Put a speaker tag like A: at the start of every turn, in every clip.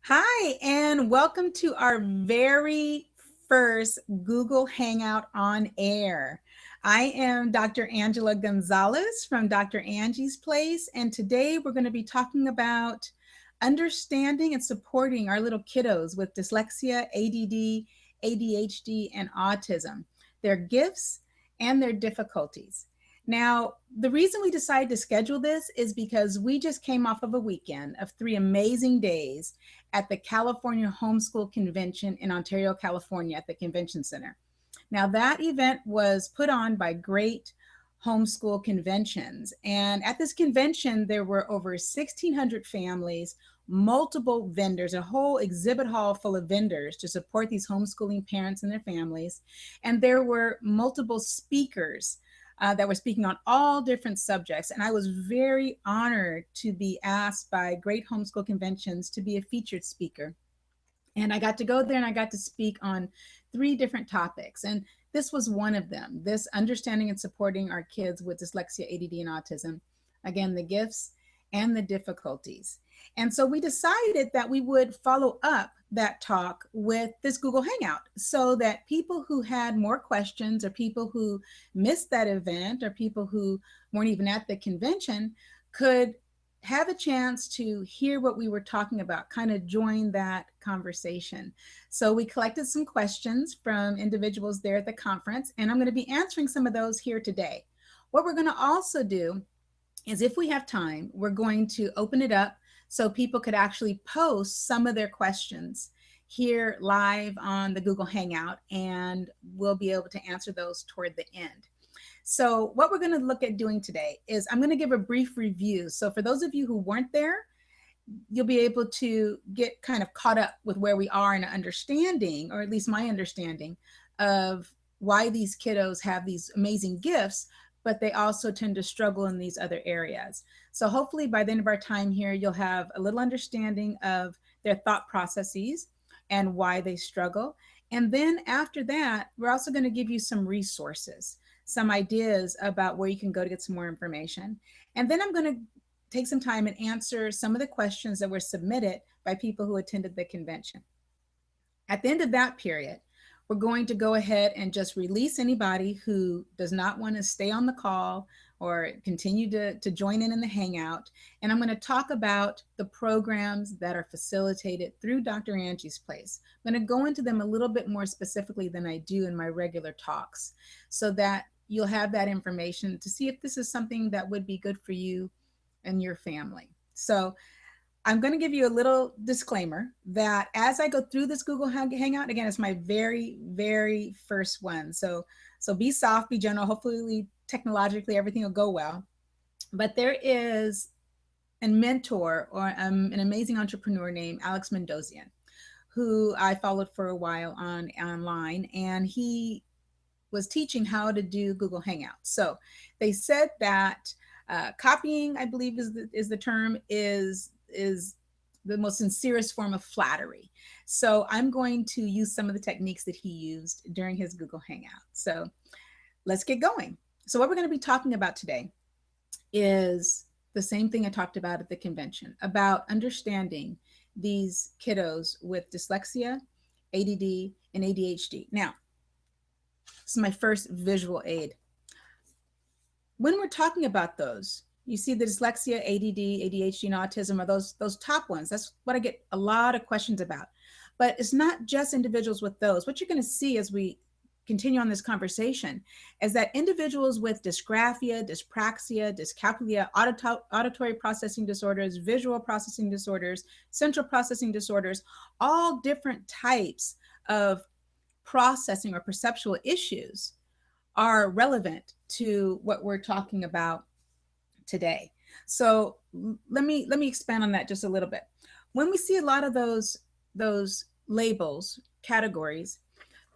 A: Hi, and welcome to our very first Google Hangout on air. I am Dr. Angela Gonzalez from Dr. Angie's Place, and today we're going to be talking about understanding and supporting our little kiddos with dyslexia, ADD, ADHD, and autism, their gifts and their difficulties. Now, the reason we decided to schedule this is because we just came off of a weekend of 3 amazing days at the California Homeschool Convention in Ontario, California, at the Convention Center. Now, that event was put on by great homeschool conventions. And at this convention, there were over 1,600 families, multiple vendors, a whole exhibit hall full of vendors to support these homeschooling parents and their families. And there were multiple speakers that were speaking on all different subjects. And I was very honored to be asked by great homeschool conventions to be a featured speaker. And I got to go there and I got to speak on 3 different topics. And this was one of them, this understanding and supporting our kids with dyslexia, ADD, and autism. Again, the gifts and the difficulties. And so we decided that we would follow up that talk with this Google Hangout so that people who had more questions or people who missed that event or people who weren't even at the convention could have a chance to hear what we were talking about, kind of join that conversation. So we collected some questions from individuals there at the conference, and I'm going to be answering some of those here today. What we're going to also do is, if we have time, we're going to open it up so people could actually post some of their questions here live on the Google Hangout, and we'll be able to answer those toward the end. So what we're going to look at doing today is I'm going to give a brief review. So for those of you who weren't there, you'll be able to get kind of caught up with where we are in understanding, or at least my understanding, of why these kiddos have these amazing gifts, but they also tend to struggle in these other areas. So hopefully by the end of our time here, you'll have a little understanding of their thought processes and why they struggle. And then after that, we're also going to give you some resources, some ideas about where you can go to get some more information. And then I'm going to take some time and answer some of the questions that were submitted by people who attended the convention. At the end of that period, we're going to go ahead and just release anybody who does not want to stay on the call or continue to join in the Hangout. And I'm going to talk about the programs that are facilitated through Dr. Angie's Place. I'm going to go into them a little bit more specifically than I do in my regular talks, so that you'll have that information to see if this is something that would be good for you and your family. So I'm going to give you a little disclaimer that as I go through this Google Hangout, again, it's my very, very first one. So be soft, be gentle. Hopefully, technologically, everything will go well. But there is a mentor or an amazing entrepreneur named Alex Mendozian, who I followed for a while online, and he was teaching how to do Google Hangouts. So they said that copying, I believe is the term, is the most sincerest form of flattery. So I'm going to use some of the techniques that he used during his Google Hangout. So let's get going. So what we're going to be talking about today is the same thing I talked about at the convention, about understanding these kiddos with dyslexia, ADD, and ADHD. Now, this is my first visual aid. When we're talking about those, you see the dyslexia, ADD, ADHD, and autism are those top ones. That's what I get a lot of questions about. But it's not just individuals with those. What you're going to see as we continue on this conversation is that individuals with dysgraphia, dyspraxia, dyscalculia, auditory processing disorders, visual processing disorders, central processing disorders, all different types of processing or perceptual issues are relevant to what we're talking about today. So let me expand on that just a little bit. When we see a lot of those labels, categories,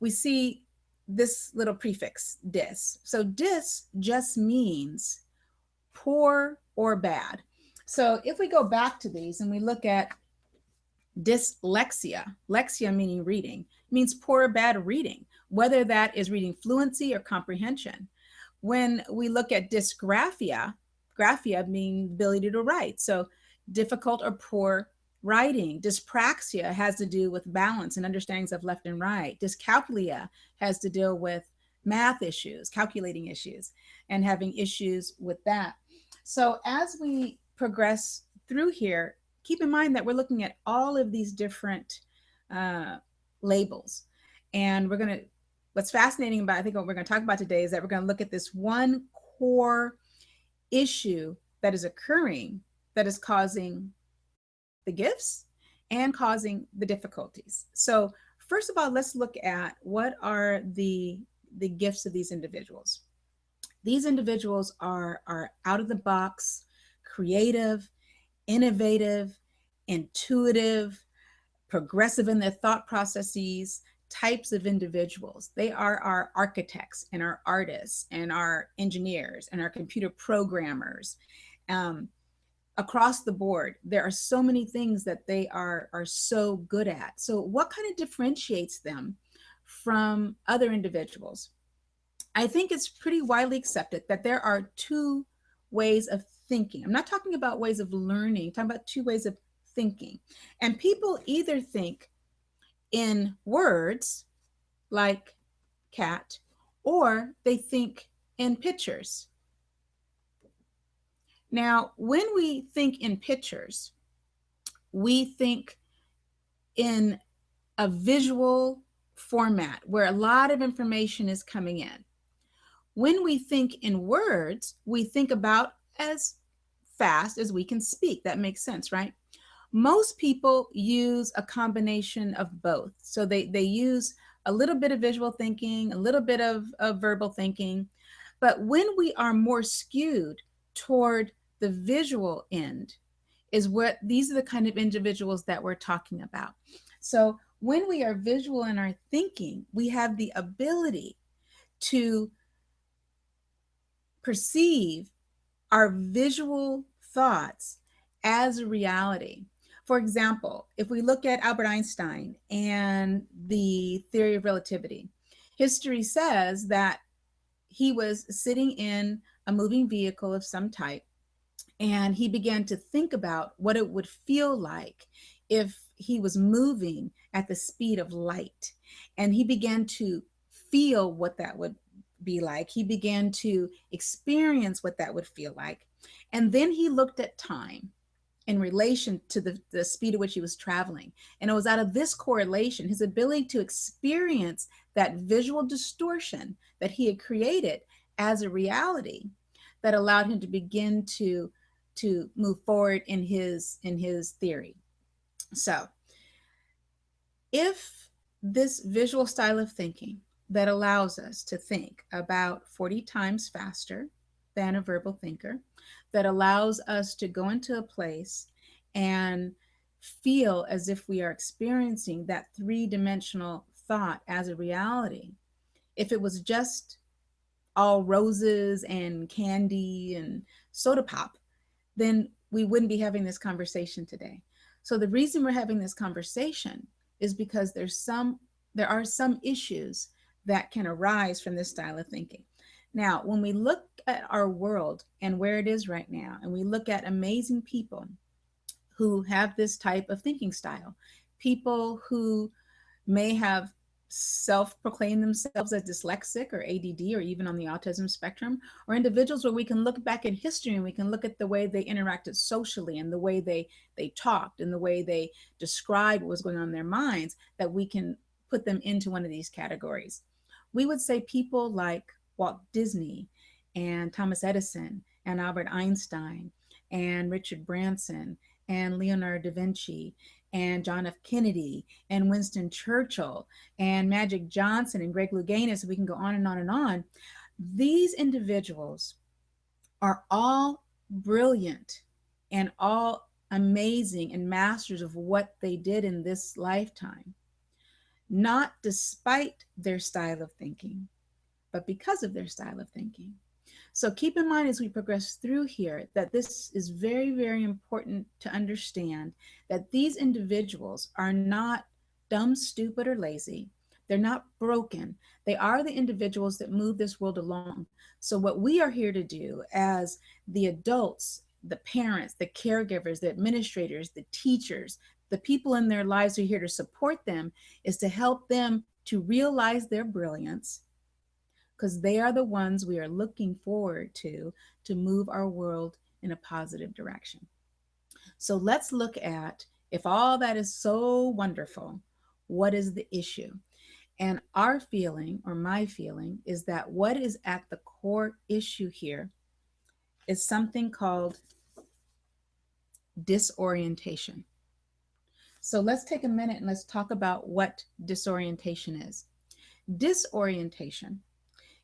A: we see this little prefix, dys. So dys just means poor or bad. So if we go back to these and we look at dyslexia, lexia meaning reading, means poor or bad reading, whether that is reading fluency or comprehension. When we look at dysgraphia, graphia meaning ability to write, so difficult or poor writing. Dyspraxia has to do with balance and understandings of left and right. Dyscalculia has to deal with math issues, calculating issues, and having issues with that. So as we progress through here, keep in mind that we're looking at all of these different uh, labels. And what's fascinating about, I think what we're going to talk about today is that we're going to look at this one core issue that is occurring that is causing the gifts and causing the difficulties. So first of all, let's look at what are the gifts of these individuals. These individuals are out of the box, creative, innovative, intuitive, progressive in their thought processes types of individuals. They are our architects and our artists and our engineers and our computer programmers. Um, Across the board, there are so many things that they are so good at. So what kind of differentiates them from other individuals? I think it's pretty widely accepted that there are two ways of thinking. I'm not talking about ways of learning, I'm talking about two ways of thinking. And people either think in words like cat, or they think in pictures. Now, when we think in pictures, we think in a visual format where a lot of information is coming in. When we think in words, we think about as fast as we can speak. That makes sense, right? Most people use a combination of both. So they use a little bit of visual thinking, a little bit of verbal thinking. But when we are more skewed toward the visual end, is what these are the kind of individuals that we're talking about. So when we are visual in our thinking, we have the ability to perceive our visual thoughts as a reality. For example, if we look at Albert Einstein and the theory of relativity, history says that he was sitting in a moving vehicle of some type, and he began to think about what it would feel like if he was moving at the speed of light. And he began to feel what that would be like. He began to experience what that would feel like. And then he looked at time in relation to the speed at which he was traveling. And it was out of this correlation, his ability to experience that visual distortion that he had created as a reality, that allowed him to begin to move forward in his theory. So if this visual style of thinking that allows us to think about 40 times faster than a verbal thinker, that allows us to go into a place and feel as if we are experiencing that three-dimensional thought as a reality. If it was just all roses and candy and soda pop, then we wouldn't be having this conversation today. So the reason we're having this conversation is because there are some issues that can arise from this style of thinking. Now, when we look at our world and where it is right now, and we look at amazing people who have this type of thinking style, people who may have self-proclaim themselves as dyslexic or ADD or even on the autism spectrum, or individuals where we can look back in history and we can look at the way they interacted socially and the way they talked and the way they described what was going on in their minds, that we can put them into one of these categories. We would say people like Walt Disney and Thomas Edison and Albert Einstein and Richard Branson and Leonardo da Vinci and John F. Kennedy and Winston Churchill and Magic Johnson and Greg Louganis, we can go on and on and on. These individuals are all brilliant and all amazing and masters of what they did in this lifetime, not despite their style of thinking, but because of their style of thinking. So keep in mind as we progress through here that this is very, very important to understand, that these individuals are not dumb, stupid, or lazy. They're not broken. They are the individuals that move this world along. So what we are here to do as the adults the parents, the caregivers, the administrators, the teachers, the people in their lives who are here to support them, is to help them to realize their brilliance, because they are the ones we are looking forward to move our world in a positive direction. So let's look at, if all that is so wonderful, what is the issue? And our feeling, or my feeling, is that what is at the core issue here is something called disorientation. So let's take a minute and let's talk about what disorientation is. Disorientation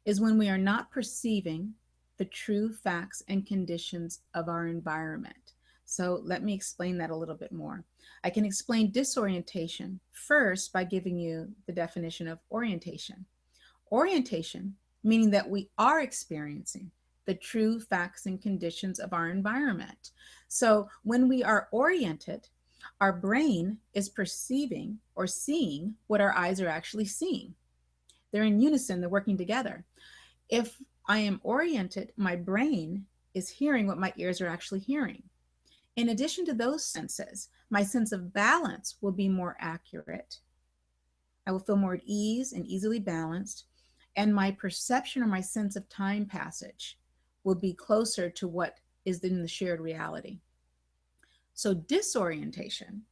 A: is when we are not perceiving the true facts and conditions of our environment. So let me explain that a little bit more. I can explain disorientation first by giving you the definition of orientation. Orientation, meaning that we are experiencing the true facts and conditions of our environment. So when we are oriented, our brain is perceiving or seeing what our eyes are actually seeing. They're in unison, they're working together. If I am oriented, my brain is hearing what my ears are actually hearing. In addition to those senses, my sense of balance will be more accurate. I will feel more at ease and easily balanced, and my perception or my sense of time passage will be closer to what is in the shared reality. So disorientation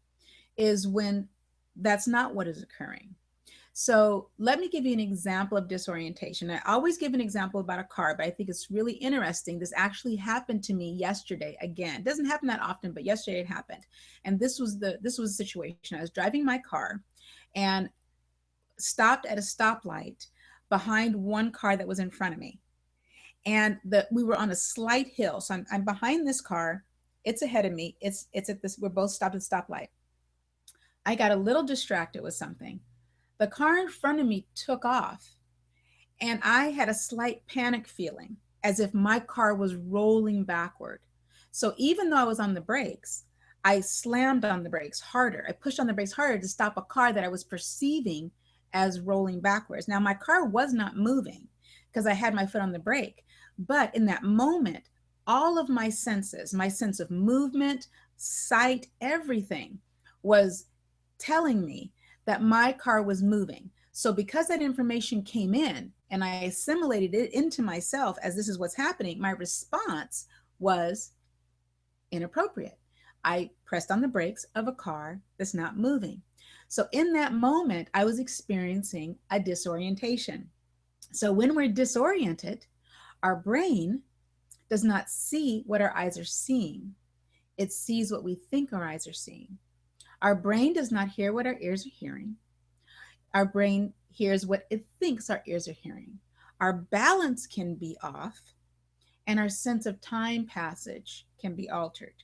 A: is when that's not what is occurring. So let me give you an example of disorientation. I always give an example about a car, but I think it's really interesting. This actually happened to me yesterday again. It doesn't happen that often, but yesterday it happened. And this was the situation. I was driving my car and stopped at a stoplight behind one car that was in front of me. And we were on a slight hill. So I'm behind this car. It's ahead of me. It's at this, we're both stopped at the stoplight. I got a little distracted with something. The car in front of me took off, and I had a slight panic feeling as if my car was rolling backward. So even though I was on the brakes, I slammed on the brakes harder. I pushed on the brakes harder to stop a car that I was perceiving as rolling backwards. Now, my car was not moving because I had my foot on the brake. But in that moment, all of my senses, my sense of movement, sight, everything was telling me that my car was moving. So because that information came in and I assimilated it into myself as this is what's happening, my response was inappropriate. I pressed on the brakes of a car that's not moving. So in that moment, I was experiencing a disorientation. So when we're disoriented, our brain does not see what our eyes are seeing. It sees what we think our eyes are seeing. Our brain does not hear what our ears are hearing. Our brain hears what it thinks our ears are hearing. Our balance can be off, and our sense of time passage can be altered.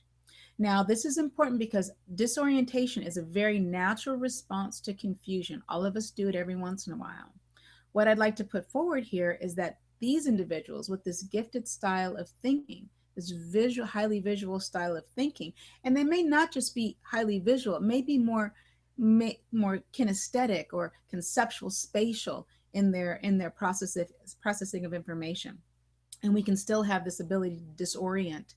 A: Now, this is important because disorientation is a very natural response to confusion. All of us do it every once in a while. What I'd like to put forward here is that these individuals with this gifted style of thinking, this highly visual style of thinking, and they may not just be highly visual, it may be more kinesthetic or conceptual, spatial in their processing of information. And we can still have this ability to disorient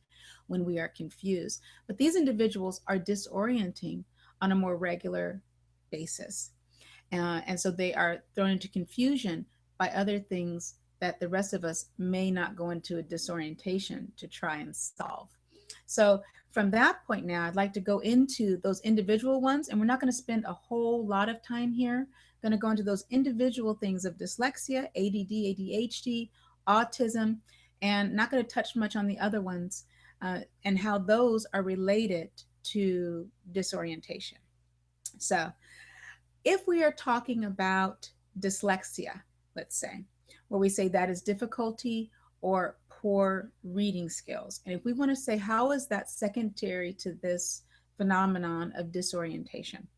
A: when we are confused. But these individuals are disorienting on a more regular basis. And so they are thrown into confusion by other things that the rest of us may not go into a disorientation to try and solve. So from that point now, I'd like to go into those individual ones, and we're not going to spend a whole lot of time here. I'm going to go into those individual things of dyslexia, ADD, ADHD, autism, and not going to touch much on the other ones and how those are related to disorientation. So if we are talking about dyslexia, let's say, where we say that is difficulty or poor reading skills. And if we want to say, how is that secondary to this phenomenon of disorientation,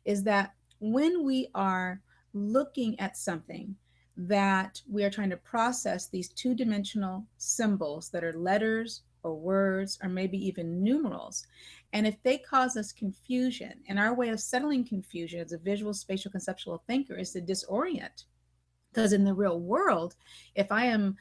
A: is that when we are looking at something that we are trying to process these two-dimensional symbols that are letters or words or maybe even numerals, and if they cause us confusion, and our way of settling confusion as a visual, spatial, conceptual thinker is to disorient. Because in the real world, if I am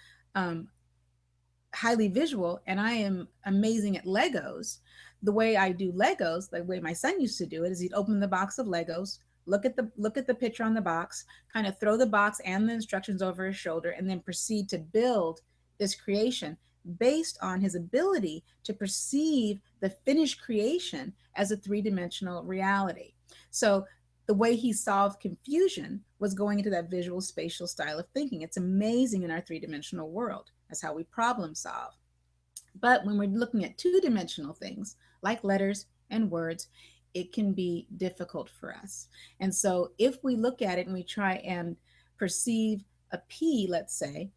A: highly visual and I am amazing at Legos, the way I do Legos, the way my son used to do it, is he'd open the box of Legos, look at the picture on the box, kind of throw the box and the instructions over his shoulder, and then proceed to build this creation based on his ability to perceive the finished creation as a three-dimensional reality. So the way he solved confusion was going into that visual spatial style of thinking. It's amazing in our three-dimensional world. That's how we problem solve. But when we're looking at two-dimensional things like letters and words, it can be difficult for us. And so if we look at it and we try and perceive a P, let's say,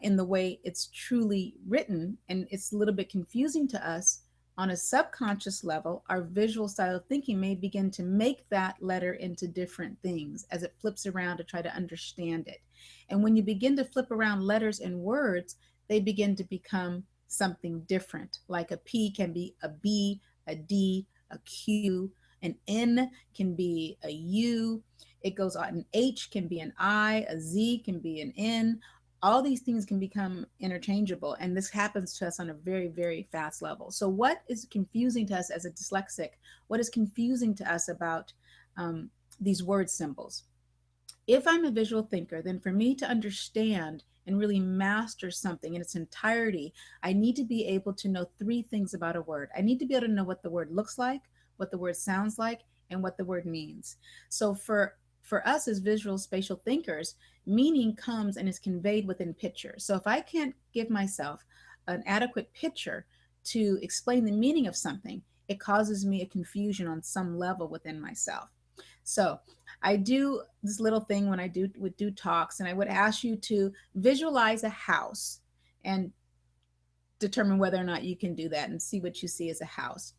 A: in the way it's truly written, and it's a little bit confusing to us, on a subconscious level, our visual style of thinking may begin to make that letter into different things as it flips around to try to understand it. And when you begin to flip around letters and words, they begin to become something different. Like a P can be a B, a D, a Q, an N can be a U. It goes on, an H can be an I, a Z can be an N. All these things can become interchangeable, and this happens to us on a very, very fast level. So what is confusing to us as a dyslexic? What is confusing to us about these word symbols? If I'm a visual thinker, then for me to understand and really master something in its entirety, I need to be able to know three things about a word. I need to be able to know what the word looks like, what the word sounds like, and what the word means. So for us as visual spatial thinkers, meaning comes and is conveyed within pictures. So if I can't give myself an adequate picture to explain the meaning of something, it causes me a confusion on some level within myself. So I do this little thing when I would do talks, and I would ask you to visualize a house and determine whether or not you can do that and see what you see as a house.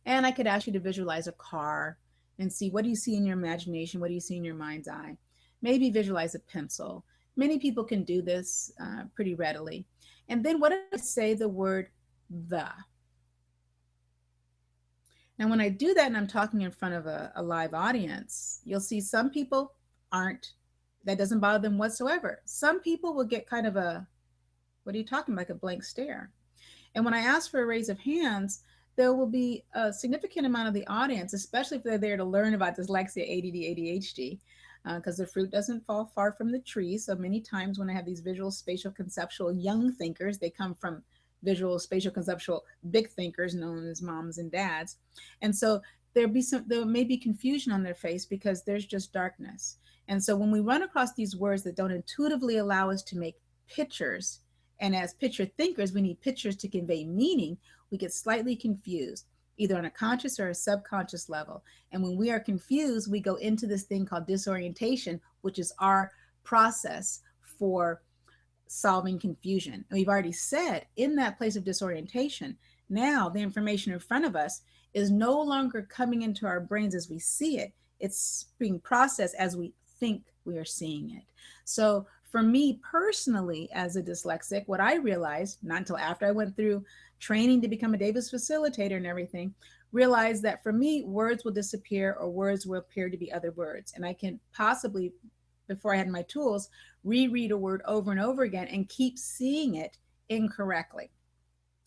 A: And I could ask you to visualize a car and see, what do you see in your imagination? What do you see in your mind's eye? Maybe visualize a pencil. Many people can do this pretty readily. And then what if I say the word the? Now, when I do that and I'm talking in front of a live audience, you'll see some people aren't, that doesn't bother them whatsoever. Some people will get kind of a, what are you talking about, like a blank stare. And when I ask for a raise of hands, there will be a significant amount of the audience, especially if they're there to learn about dyslexia, ADD, ADHD, because the fruit doesn't fall far from the tree. So many times when I have these visual, spatial, conceptual young thinkers, they come from visual, spatial, conceptual big thinkers known as moms and dads. And so there may be confusion on their face because there's just darkness. And so when we run across these words that don't intuitively allow us to make pictures, and as picture thinkers, we need pictures to convey meaning, we get slightly confused, either on a conscious or a subconscious level. And when we are confused, we go into this thing called disorientation, which is our process for solving confusion. And we've already said in that place of disorientation, now the information in front of us is no longer coming into our brains as we see it. It's being processed as we think we are seeing it. So for me personally, as a dyslexic, what I realized, not until after I went through training to become a Davis facilitator and everything, realized that for me, words will disappear or words will appear to be other words. And I can possibly, before I had my tools, reread a word over and over again and keep seeing it incorrectly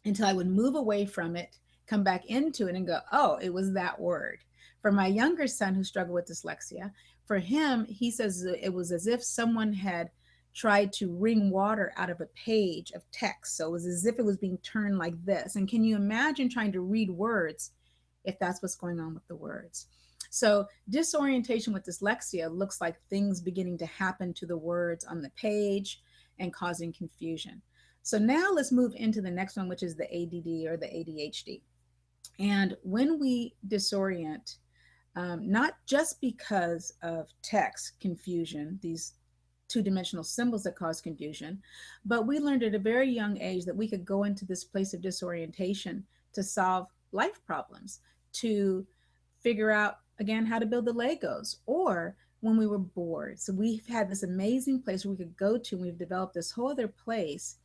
A: until I would move away from it, come back into it and go, oh, it was that word. For my younger son who struggled with dyslexia, for him, he says it was as if someone had tried to wring water out of a page of text. So it was as if it was being turned like this. And can you imagine trying to read words if that's what's going on with the words? So disorientation with dyslexia looks like things beginning to happen to the words on the page and causing confusion. So now let's move into the next one, which is the ADD or the ADHD. And when we disorient, not just because of text confusion, these two-dimensional symbols that cause confusion, but we learned at a very young age that we could go into this place of disorientation to solve life problems, to figure out, again, how to build the Legos, or when we were bored. So we've had this amazing place where we could go to, and we've developed this whole other place,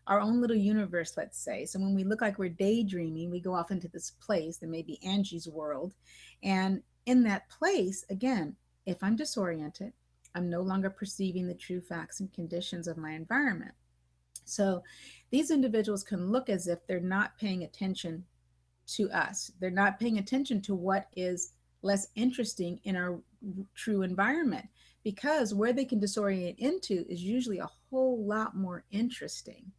A: our own little universe, let's say. So when we look like we're daydreaming, we go off into this place that may be Angie's world. And in that place, again, if I'm disoriented, I'm no longer perceiving the true facts and conditions of my environment. So these individuals can look as if they're not paying attention to us. They're not paying attention to what is less interesting in our true environment, because where they can disorient into is usually a whole lot more interesting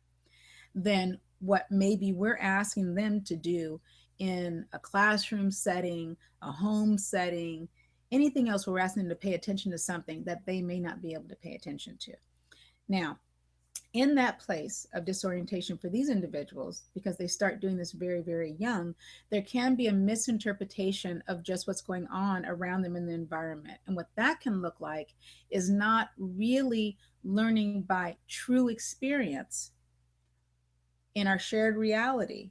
A: than what maybe we're asking them to do in a classroom setting, a home setting, anything else where we're asking them to pay attention to something that they may not be able to pay attention to. Now, in that place of disorientation for these individuals, because they start doing this very, very young, there can be a misinterpretation of just what's going on around them in the environment. And what that can look like is not really learning by true experience in our shared reality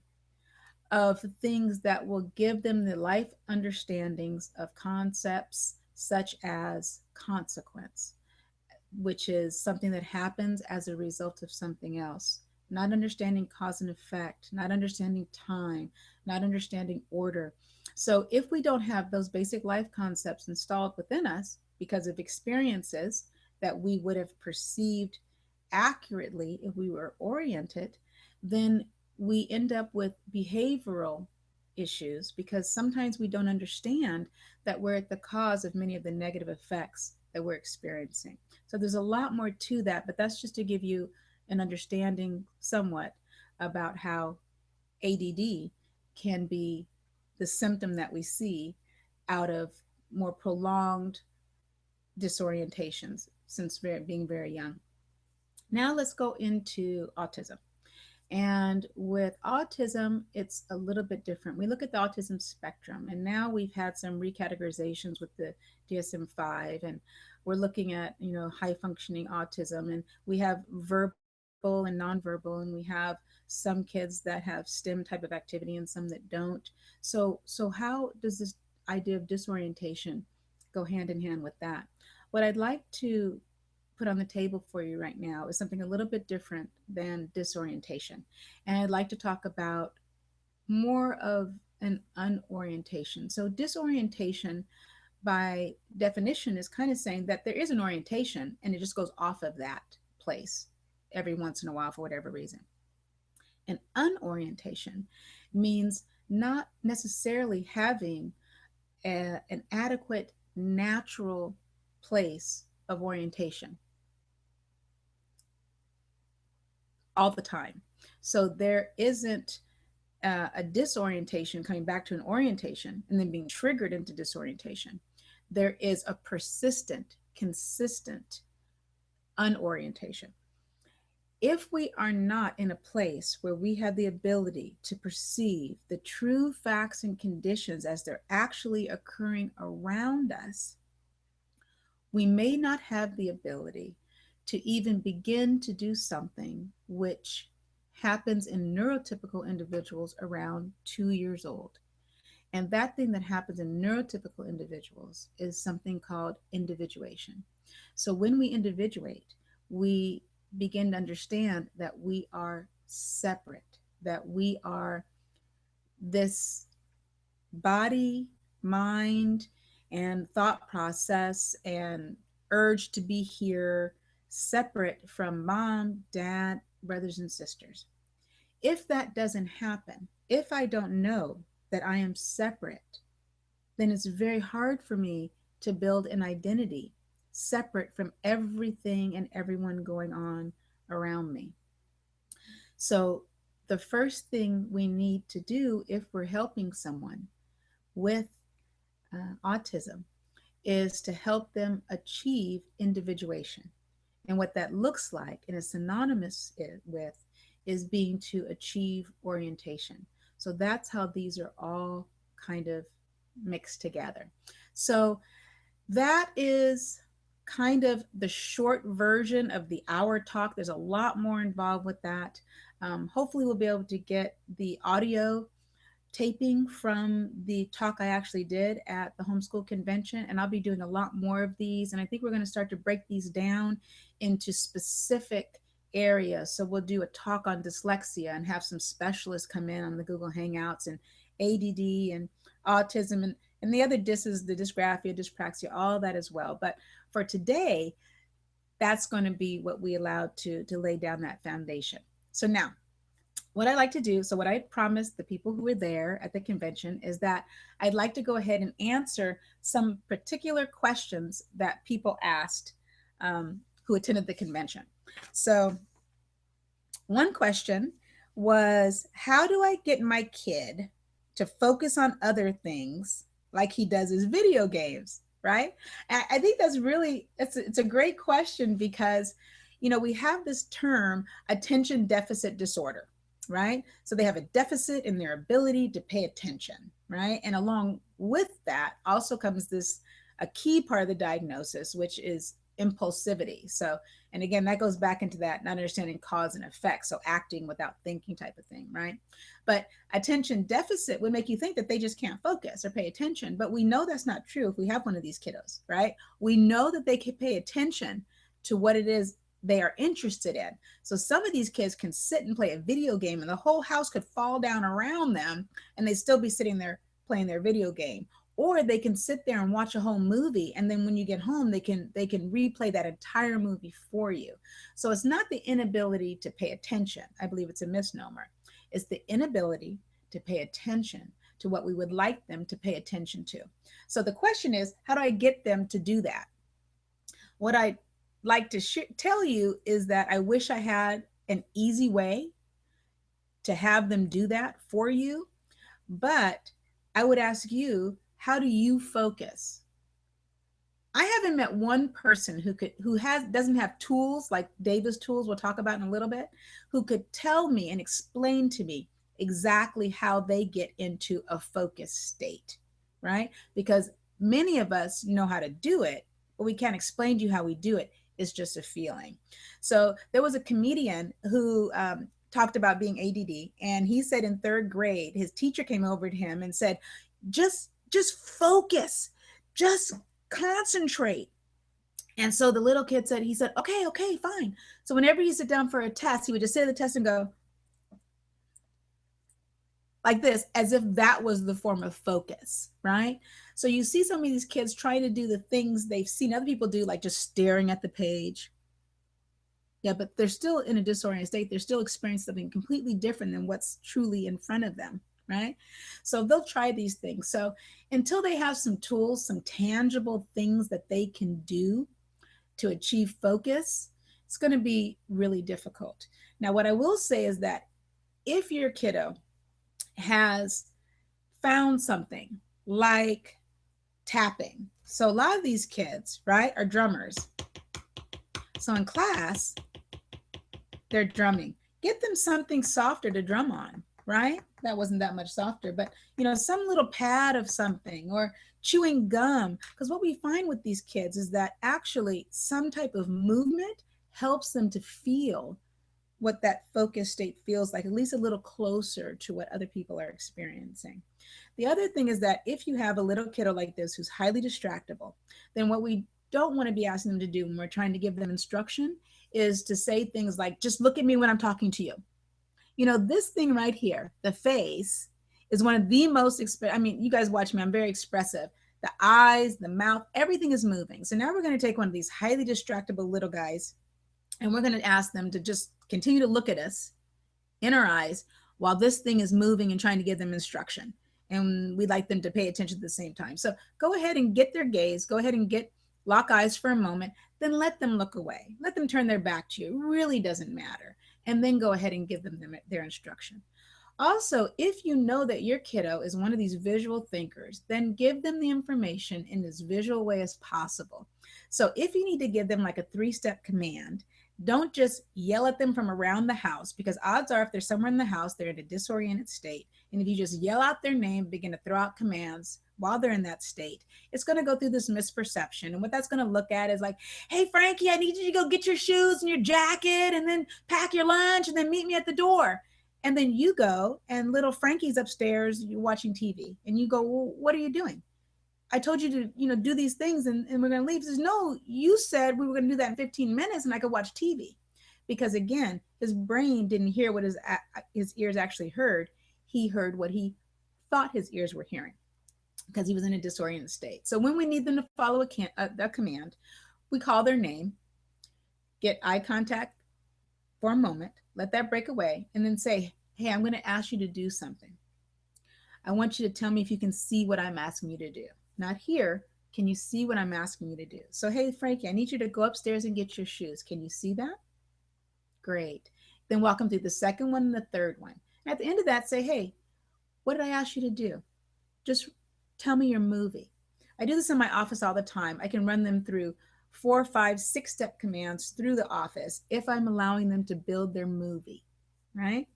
A: of things that will give them the life understandings of concepts such as consequence, which is something that happens as a result of something else. Not understanding cause and effect, not understanding time, not understanding order. So, if we don't have those basic life concepts installed within us because of experiences that we would have perceived accurately if we were oriented, then we end up with behavioral issues because sometimes we don't understand that we're at the cause of many of the negative effects that we're experiencing. So there's a lot more to that, but that's just to give you an understanding somewhat about how ADD can be the symptom that we see out of more prolonged disorientations since being very young. Now let's go into autism. And with autism, it's a little bit different. We look at the autism spectrum, and now we've had some recategorizations with the DSM-5, and we're looking at, high functioning autism, and we have verbal and nonverbal, and we have some kids that have STEM type of activity and some that don't. So how does this idea of disorientation go hand in hand with that? What I'd like to put on the table for you right now is something a little bit different than disorientation. And I'd like to talk about more of an unorientation. So, disorientation, by definition, is kind of saying that there is an orientation and it just goes off of that place every once in a while for whatever reason. And unorientation means not necessarily having an adequate natural place of orientation all the time. So there isn't a disorientation coming back to an orientation and then being triggered into disorientation. There is a persistent, consistent unorientation. If we are not in a place where we have the ability to perceive the true facts and conditions as they're actually occurring around us, we may not have the ability to even begin to do something which happens in neurotypical individuals around 2 years old. And that thing that happens in neurotypical individuals is something called individuation. So when we individuate, we begin to understand that we are separate, that we are this body, mind, and thought process and urge to be here separate from mom, dad, brothers, and sisters. If that doesn't happen, if I don't know that I am separate, then it's very hard for me to build an identity separate from everything and everyone going on around me. So, the first thing we need to do if we're helping someone with autism is to help them achieve individuation. And what that looks like and is synonymous with is being to achieve orientation. So that's how these are all kind of mixed together. So that is kind of the short version of the hour talk. There's a lot more involved with that. Hopefully, we'll be able to get the audio taping from the talk I actually did at the Homeschool Convention, and I'll be doing a lot more of these. And I think we're going to start to break these down into specific areas. So we'll do a talk on dyslexia and have some specialists come in on the Google Hangouts, and ADD and autism, and the other dis is the dysgraphia, dyspraxia, all that as well. But for today, that's going to be what we allow to lay down that foundation. So now, what I like to do, so what I promised the people who were there at the convention is that I'd like to go ahead and answer some particular questions that people asked who attended the convention. So one question was, how do I get my kid to focus on other things like he does his video games, right? And I think that's really, it's a great question because, you know, we have this term attention deficit disorder, right? So they have a deficit in their ability to pay attention, right? And along with that also comes this, a key part of the diagnosis, which is impulsivity. So, and again, that goes back into that not understanding cause and effect. So acting without thinking type of thing, right? But attention deficit would make you think that they just can't focus or pay attention. But we know that's not true if we have one of these kiddos, right? We know that they can pay attention to what it is they are interested in. So some of these kids can sit and play a video game and the whole house could fall down around them and they'd still be sitting there playing their video game. Or they can sit there and watch a whole movie, and then when you get home they can replay that entire movie for you. So it's not the inability to pay attention. I believe it's a misnomer. It's the inability to pay attention to what we would like them to pay attention to. So the question is, how do I get them to do that? What I like to tell you is that I wish I had an easy way to have them do that for you, but I would ask you, how do you focus? I haven't met one person who doesn't have tools like David's tools we'll talk about in a little bit, who could tell me and explain to me exactly how they get into a focused state, right? Because many of us know how to do it, but we can't explain to you how we do it. It's just a feeling. So there was a comedian who talked about being ADD, and he said in third grade, his teacher came over to him and said, just focus, just concentrate. And so the little kid said, okay, fine. So whenever he sit down for a test, he would just sit at the test and go like this, as if that was the form of focus, right? So you see some of these kids trying to do the things they've seen other people do, like just staring at the page. Yeah, but they're still in a disoriented state. They're still experiencing something completely different than what's truly in front of them, right? So they'll try these things. So until they have some tools, some tangible things that they can do to achieve focus, it's going to be really difficult. Now, what I will say is that if your kiddo has found something like tapping, so a lot of these kids, right, are drummers. So in class, they're drumming. Get them something softer to drum on, right? That wasn't that much softer, but you know, some little pad of something, or chewing gum. Because what we find with these kids is that actually some type of movement helps them to feel what that focus state feels like, at least a little closer to what other people are experiencing. The other thing is that if you have a little kiddo like this who's highly distractible, then what we don't want to be asking them to do when we're trying to give them instruction is to say things like, just look at me when I'm talking to you. You know, this thing right here, the face, is one of the most, I mean, you guys watch me, I'm very expressive. The eyes, the mouth, everything is moving. So now we're going to take one of these highly distractible little guys, and we're going to ask them to just continue to look at us in our eyes while this thing is moving and trying to give them instruction. And we'd like them to pay attention at the same time. So go ahead and get their gaze, go ahead and lock eyes for a moment, then let them look away. Let them turn their back to you. It really doesn't matter. And then go ahead and give them their instruction. Also, if you know that your kiddo is one of these visual thinkers, then give them the information in as visual way as possible. So if you need to give them like a 3-step command, don't just yell at them from around the house, because odds are if they're somewhere in the house, they're in a disoriented state. And if you just yell out their name, begin to throw out commands while they're in that state, it's going to go through this misperception. And what that's going to look at is like, hey, Frankie, I need you to go get your shoes and your jacket and then pack your lunch and then meet me at the door. And then you go and little Frankie's upstairs, you're watching TV, and you go, well, what are you doing? I told you to, do these things and we're going to leave. He says, no, you said we were going to do that in 15 minutes and I could watch TV. Because again, his brain didn't hear what his ears actually heard. He heard what he thought his ears were hearing because he was in a disoriented state. So when we need them to follow a command, we call their name. Get eye contact for a moment, let that break away, and then say, hey, I'm going to ask you to do something. I want you to tell me if you can see what I'm asking you to do. Not here. Can you see what I'm asking you to do? So, hey, Frankie, I need you to go upstairs and get your shoes. Can you see that? Great. Then walk them through the second one and the third one. And at the end of that, say, hey, what did I ask you to do? Just tell me your movie. I do this in my office all the time. I can run them through 4, 5, 6-step commands through the office if I'm allowing them to build their movie, right?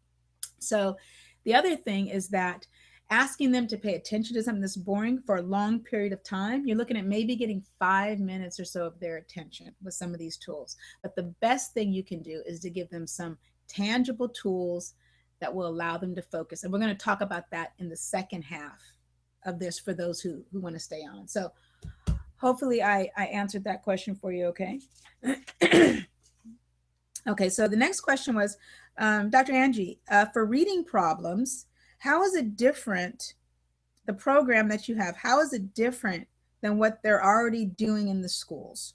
A: So the other thing is that asking them to pay attention to something that's boring for a long period of time, you're looking at maybe getting 5 minutes or so of their attention with some of these tools. But the best thing you can do is to give them some tangible tools that will allow them to focus. And we're going to talk about that in the second half of this for those who want to stay on. So hopefully I answered that question for you, okay? Okay, so the next question was, Dr. Angie, for reading problems, how is it different, the program that you have, how is it different than what they're already doing in the schools?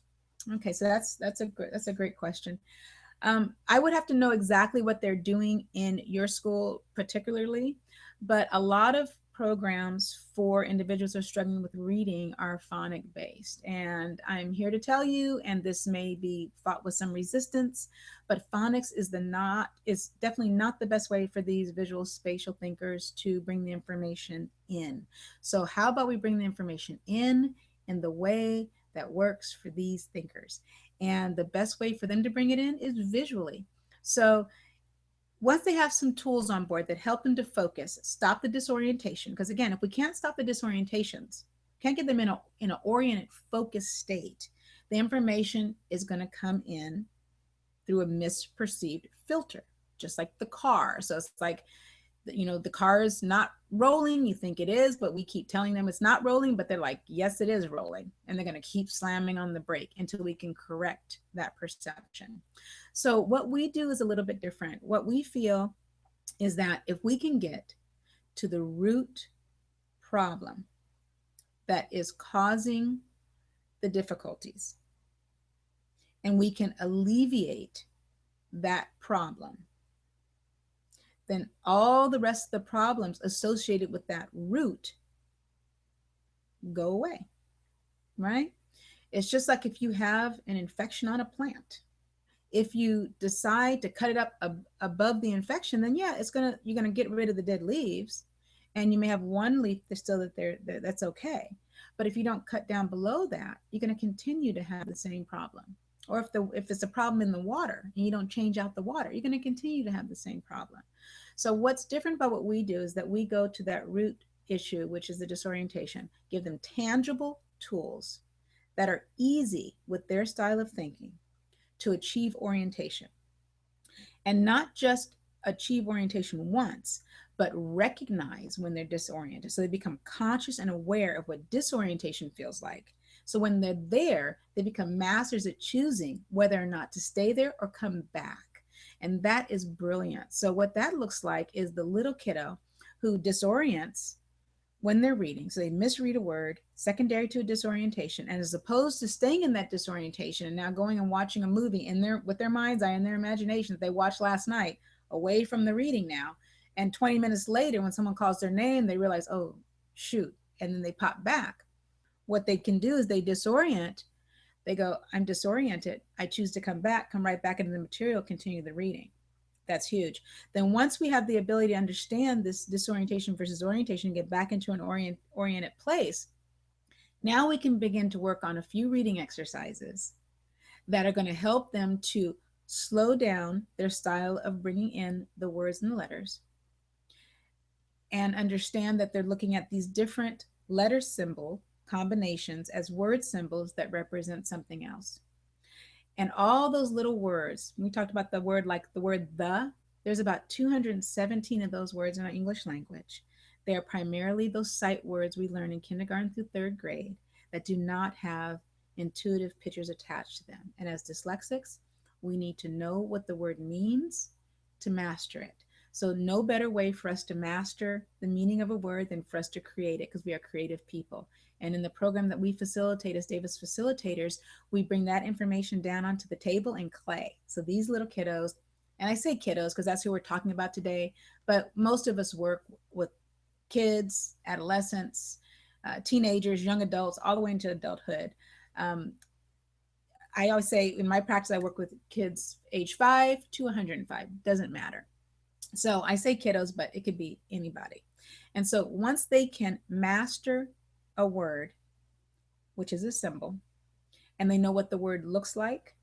A: Okay, so that's a great question. I would have to know exactly what they're doing in your school particularly, but a lot of programs for individuals who are struggling with reading are phonic based. And I'm here to tell you, and this may be fought with some resistance, but phonics is definitely not the best way for these visual spatial thinkers to bring the information in. So how about we bring the information in the way that works for these thinkers? And the best way for them to bring it in is visually. So once they have some tools on board that help them to focus, stop the disorientation, because again, if we can't stop the disorientations, can't get them in an oriented, focused state, the information is going to come in through a misperceived filter, just like the car. So it's like, the car is not rolling. You think it is, but we keep telling them it's not rolling, but they're like, yes, it is rolling. And they're going to keep slamming on the brake until we can correct that perception. So what we do is a little bit different. What we feel is that if we can get to the root problem that is causing the difficulties, and we can alleviate that problem, then all the rest of the problems associated with that root go away, right? It's just like if you have an infection on a plant. If you decide to cut it up above the infection, then yeah, you're gonna get rid of the dead leaves, and you may have one leaf that's still that's okay. But if you don't cut down below that, you're gonna continue to have the same problem. Or if it's a problem in the water and you don't change out the water, you're gonna continue to have the same problem. So what's different about what we do is that we go to that root issue, which is the disorientation, give them tangible tools that are easy with their style of thinking to achieve orientation. And not just achieve orientation once, but recognize when they're disoriented. So they become conscious and aware of what disorientation feels like. So when they're there, they become masters at choosing whether or not to stay there or come back. And that is brilliant. So what that looks like is the little kiddo who disorients when they're reading. So they misread a word, secondary to a disorientation. And as opposed to staying in that disorientation and now going and watching a movie with their mind's eye and their imagination that they watched last night, away from the reading now. And 20 minutes later, when someone calls their name, they realize, oh, shoot. And then they pop back. What they can do is they disorient. They go, I'm disoriented. I choose to come right back into the material, continue the reading. That's huge. Then once we have the ability to understand this disorientation versus orientation and get back into an oriented place, now we can begin to work on a few reading exercises that are going to help them to slow down their style of bringing in the words and the letters and understand that they're looking at these different letter symbol combinations as word symbols that represent something else. And all those little words, we talked about the word like the word there's about 217 of those words in our English language. They are primarily those sight words we learn in kindergarten through third grade that do not have intuitive pictures attached to them. And as dyslexics, we need to know what the word means to master it. So no better way for us to master the meaning of a word than for us to create it, because we are creative people. And in the program that we facilitate as Davis facilitators, we bring that information down onto the table in clay. So these little kiddos, and I say kiddos because that's who we're talking about today, but most of us work with kids, adolescents, teenagers, young adults, all the way into adulthood. Um, I always say in my practice, I work with kids age 5 to 105, doesn't matter. So I say kiddos, but it could be anybody. And so once they can master a word, which is a symbol, and they know what the word looks like,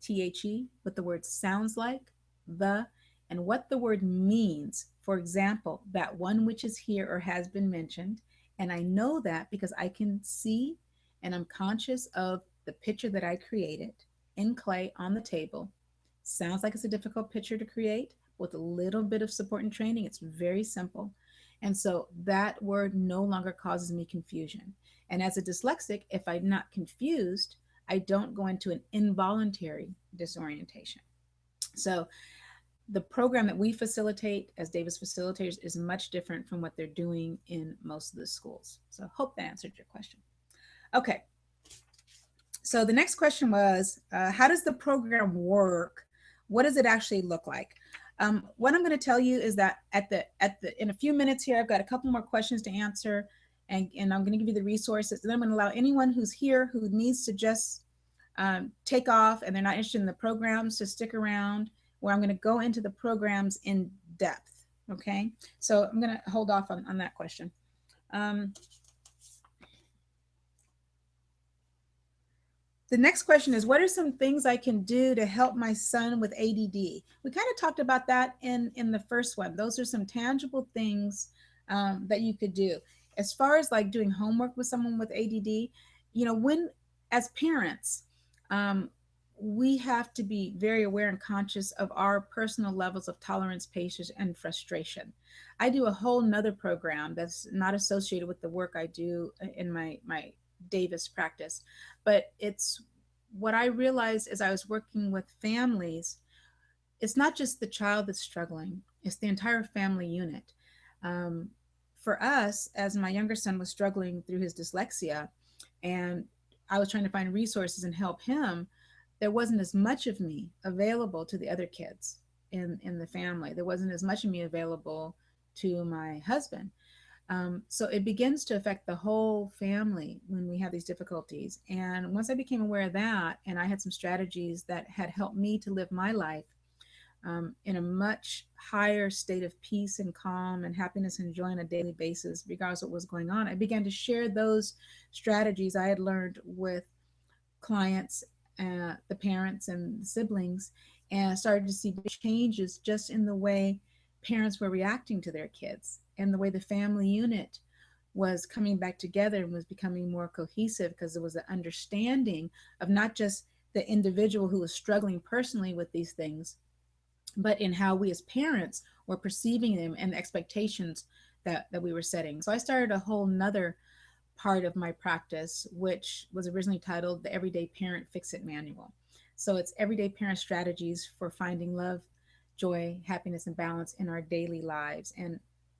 A: THE, what the word sounds like, the, and what the word means. For example, that one which is here or has been mentioned. And I know that because I can see and I'm conscious of the picture that I created in clay on the table. Sounds like it's a difficult picture to create. With a little bit of support and training, it's very simple. And so that word no longer causes me confusion. And as a dyslexic, if I'm not confused, I don't go into an involuntary disorientation. So the program that we facilitate as Davis facilitators is much different from what they're doing in most of the schools. So hope that answered your question. Okay. So the next question was, how does the program work? What does it actually look like? What I'm going to tell you is that in a few minutes here, I've got a couple more questions to answer, and I'm going to give you the resources. And then I'm going to allow anyone who's here who needs to just take off and they're not interested in the programs to stick around, where I'm going to go into the programs in depth. Okay, so I'm going to hold off on that question. The next question is, what are some things I can do to help my son with ADD? We kind of talked about that in the first one. Those are some tangible things that you could do. As far as like doing homework with someone with ADD, you know, when as parents, we have to be very aware and conscious of our personal levels of tolerance, patience, and frustration. I do a whole nother program that's not associated with the work I do in my Davis practice, but it's what I realized as I was working with families. It's not just the child that's struggling, it's the entire family unit. For us, as my younger son was struggling through his dyslexia and I was trying to find resources and help him, there wasn't as much of me available to the other kids in the family. There wasn't as much of me available to my husband. So it begins to affect the whole family when we have these difficulties. And once I became aware of that, and I had some strategies that had helped me to live my life in a much higher state of peace and calm and happiness and joy on a daily basis, regardless of what was going on, I began to share those strategies I had learned with clients, the parents and the siblings, and started to see changes just in the way parents were reacting to their kids and the way the family unit was coming back together and was becoming more cohesive, because there was an understanding of not just the individual who was struggling personally with these things, but in how we as parents were perceiving them and the expectations that we were setting. So I started a whole nother part of my practice, which was originally titled the Everyday Parent Fix-It Manual. So it's everyday parent strategies for finding love, joy, happiness, and balance in our daily lives. And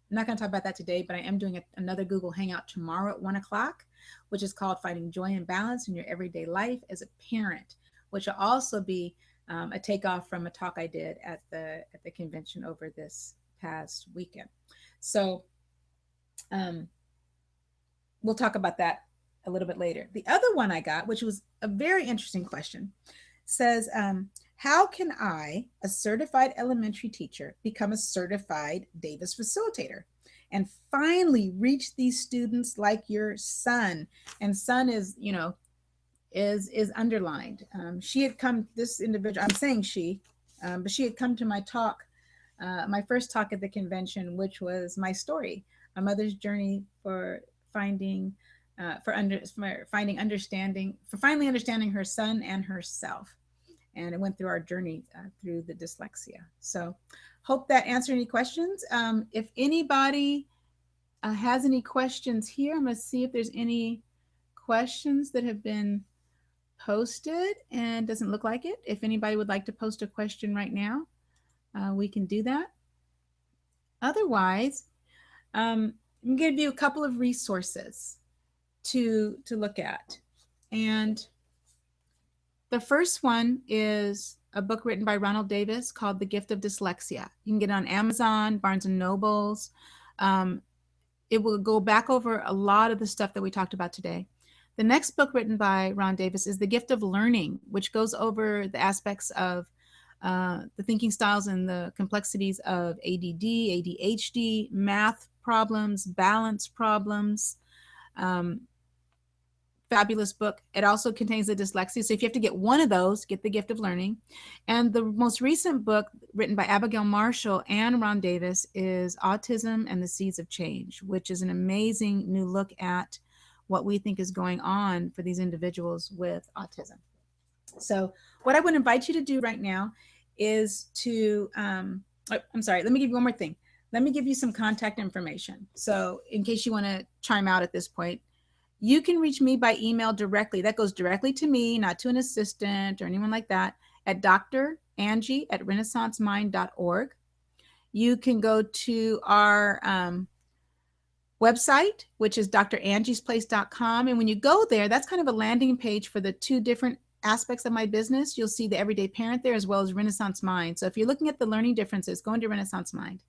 A: I'm not going to talk about that today, but I am doing another Google Hangout tomorrow at 1 o'clock, which is called Finding Joy and Balance in Your Everyday Life as a Parent, which will also be a takeoff from a talk I did at the convention over this past weekend. So we'll talk about that a little bit later. The other one I got, which was a very interesting question, says, how can I, a certified elementary teacher, become a certified Davis facilitator and finally reach these students like your son? And son is, you know, is underlined. She had come, this individual, I'm saying she, but she had come to my talk, my first talk at the convention, which was my story, my mother's journey for finding, finally understanding her son and herself. And it went through our journey through the dyslexia. So hope that answered any questions. If anybody has any questions here, I'm gonna see if there's any questions that have been posted, and doesn't look like it. If anybody would like to post a question right now, we can do that. Otherwise, I'm going to give you a couple of resources to look at. And the first one is a book written by Ronald Davis called The Gift of Dyslexia. You can get it on Amazon, Barnes and Nobles. Um, it will go back over a lot of the stuff that we talked about today. The next book written by Ron Davis is The Gift of Learning, which goes over the aspects of the thinking styles and the complexities of ADD, ADHD, math problems, balance problems. Fabulous book. It also contains the dyslexia. So if you have to get one of those, get The Gift of Learning. And the most recent book written by Abigail Marshall and Ron Davis is Autism and the Seeds of Change, which is an amazing new look at what we think is going on for these individuals with autism. So what I would invite you to do right now is to, I'm sorry, let me give you one more thing. Let me give you some contact information. So in case you want to chime out at this point, you can reach me by email directly. That goes directly to me, not to an assistant or anyone like that, at Dr. Angie at renaissancemind.org. You can go to our website, which is drangiesplace.com. And when you go there, that's kind of a landing page for the two different aspects of my business. You'll see the Everyday Parent there as well as Renaissance Mind. So if you're looking at the learning differences, go into Renaissance Mind.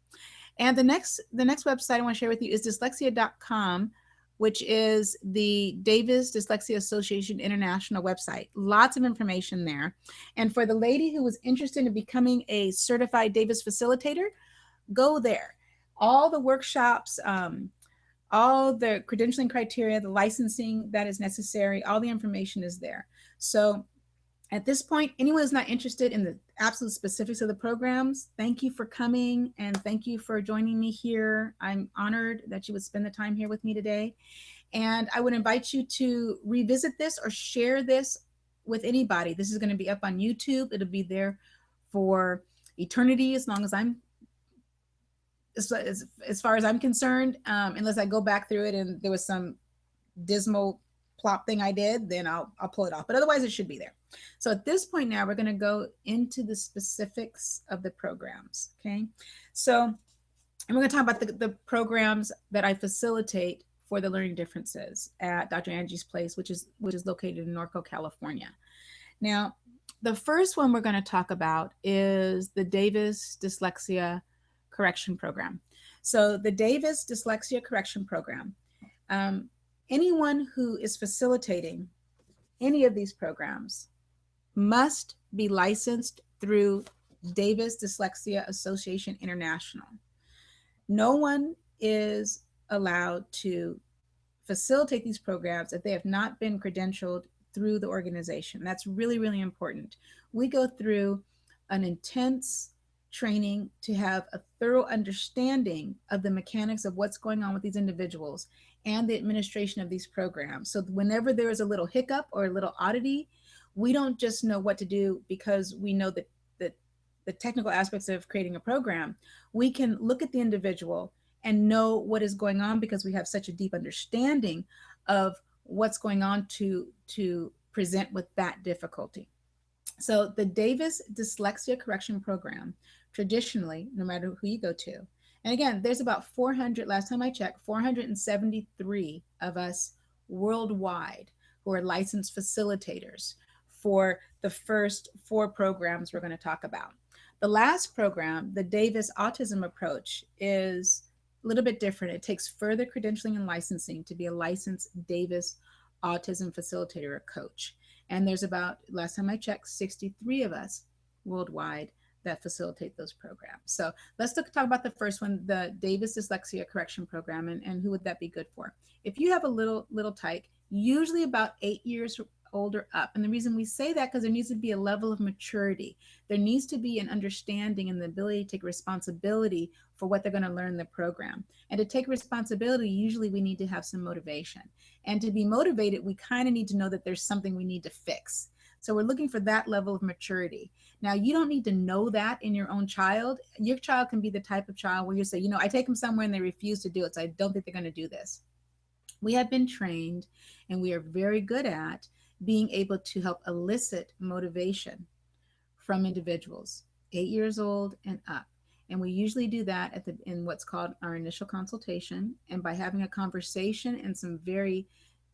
A: And the next website I want to share with you is dyslexia.com, which is the Davis Dyslexia Association International website. Lots of information there. And for the lady who was interested in becoming a certified Davis facilitator, go there. All the workshops, all the credentialing criteria, the licensing that is necessary, all the information is there. So at this point, anyone who's not interested in the absolute specifics of the programs, thank you for coming and thank you for joining me here. I'm honored that you would spend the time here with me today. And I would invite you to revisit this or share this with anybody. This is going to be up on YouTube. It'll be there for eternity as long as I'm, as far as I'm concerned, unless I go back through it and there was some dismal plop thing I did, then I'll pull it off. But otherwise, it should be there. So at this point now, we're going to go into the specifics of the programs, okay? So, and we're going to talk about the programs that I facilitate for the learning differences at Dr. Angie's Place, which is located in Norco, California. Now, the first one we're going to talk about is the Davis Dyslexia Correction Program. So the Davis Dyslexia Correction Program, anyone who is facilitating any of these programs must be licensed through Davis Dyslexia Association International. No one is allowed to facilitate these programs if they have not been credentialed through the organization. That's really, really important. We go through an intense training to have a thorough understanding of the mechanics of what's going on with these individuals and the administration of these programs. So whenever there is a little hiccup or a little oddity, we don't just know what to do because we know that the technical aspects of creating a program. We can look at the individual and know what is going on because we have such a deep understanding of what's going on to present with that difficulty. So the Davis Dyslexia Correction Program, traditionally, no matter who you go to, and again, there's about 400, last time I checked, 473 of us worldwide who are licensed facilitators for the first 4 programs we're going to talk about. The last program, the Davis Autism Approach, is a little bit different. It takes further credentialing and licensing to be a licensed Davis Autism Facilitator or coach. And there's about, last time I checked, 63 of us worldwide that facilitate those programs. So let's talk about the first one, the Davis Dyslexia Correction Program, and who would that be good for? If you have a little tyke, usually about 8 years older up. And the reason we say that because there needs to be a level of maturity. There needs to be an understanding and the ability to take responsibility for what they're going to learn in the program. And to take responsibility, usually we need to have some motivation. And to be motivated, we kind of need to know that there's something we need to fix. So we're looking for that level of maturity. Now, you don't need to know that in your own child. Your child can be the type of child where you say, I take them somewhere and they refuse to do it, so I don't think they're going to do this. We have been trained and we are very good at being able to help elicit motivation from individuals 8 years old and up. And we usually do that in what's called our initial consultation. And by having a conversation and some very